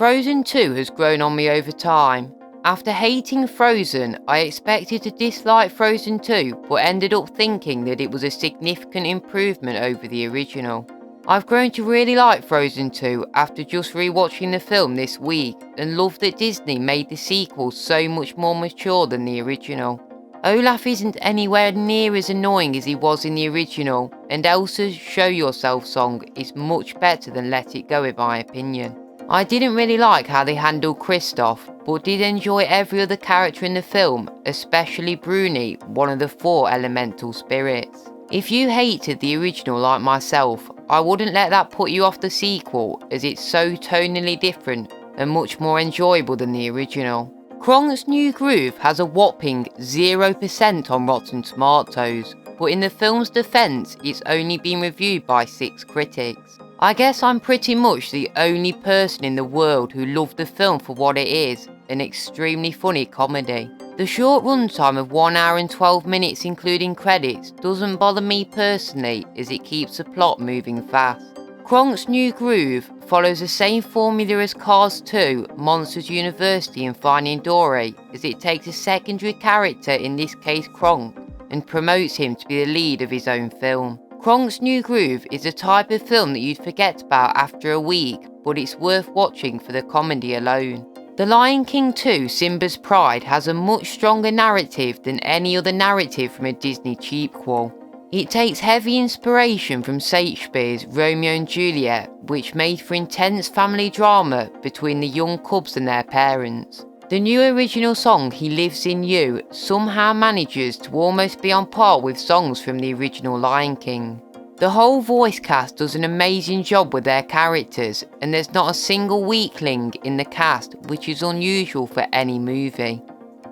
Frozen 2 has grown on me over time. After hating Frozen, I expected to dislike Frozen 2, but ended up thinking that it was a significant improvement over the original. I've grown to really like Frozen 2 after just rewatching the film this week, and love that Disney made the sequel so much more mature than the original. Olaf isn't anywhere near as annoying as he was in the original, and Elsa's Show Yourself song is much better than Let It Go in my opinion. I didn't really like how they handled Kristoff, but did enjoy every other character in the film, especially Bruni, one of the 4 elemental spirits. If you hated the original like myself, I wouldn't let that put you off the sequel, as it's so tonally different and much more enjoyable than the original. Kronk's New Groove has a whopping 0% on Rotten Tomatoes, but in the film's defense, it's only been reviewed by 6 critics. I guess I'm pretty much the only person in the world who loved the film for what it is, an extremely funny comedy. The short runtime of 1 hour and 12 minutes including credits doesn't bother me personally, as it keeps the plot moving fast. Kronk's New Groove follows the same formula as Cars 2, Monsters University and Finding Dory, as it takes a secondary character, in this case Kronk, and promotes him to be the lead of his own film. Kronk's New Groove is a type of film that you'd forget about after a week, but it's worth watching for the comedy alone. The Lion King 2 Simba's Pride has a much stronger narrative than any other narrative from a Disney cheapquel. It takes heavy inspiration from Shakespeare's Romeo and Juliet, which made for intense family drama between the young cubs and their parents. The new original song He Lives in You somehow manages to almost be on par with songs from the original Lion King. The whole voice cast does an amazing job with their characters, and there's not a single weakling in the cast, which is unusual for any movie.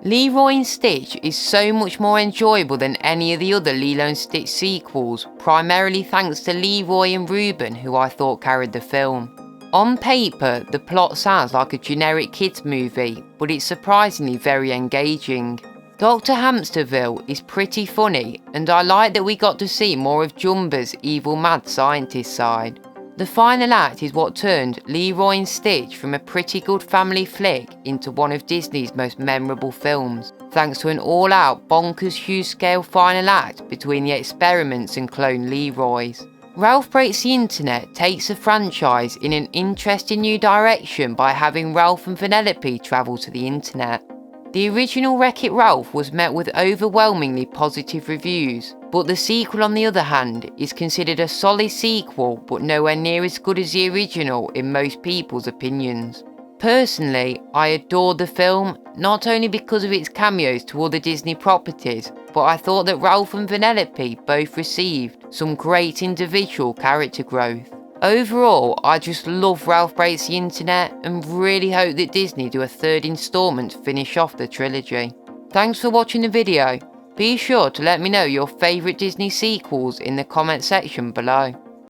Leroy Stitch is so much more enjoyable than any of the other Lilo and Stitch sequels, primarily thanks to Leroy and Reuben, who I thought carried the film. On paper, the plot sounds like a generic kids movie, but it's surprisingly very engaging. Dr. Hamsterville is pretty funny, and I like that we got to see more of Jumba's evil mad scientist side. The final act is what turned Leroy and Stitch from a pretty good family flick into one of Disney's most memorable films, thanks to an all-out bonkers huge-scale final act between the experiments and clone Leroys. Ralph Breaks the Internet takes the franchise in an interesting new direction by having Ralph and Vanellope travel to the internet. The original Wreck-It Ralph was met with overwhelmingly positive reviews, but the sequel on the other hand is considered a solid sequel but nowhere near as good as the original in most people's opinions. Personally, I adored the film, not only because of its cameos to other Disney properties, but I thought that Ralph and Vanellope both received some great individual character growth. Overall, I just love Ralph Breaks the Internet and really hope that Disney do a 3rd installment to finish off the trilogy. Thanks for watching the video. Be sure to let me know your favourite Disney sequels in the comment section below.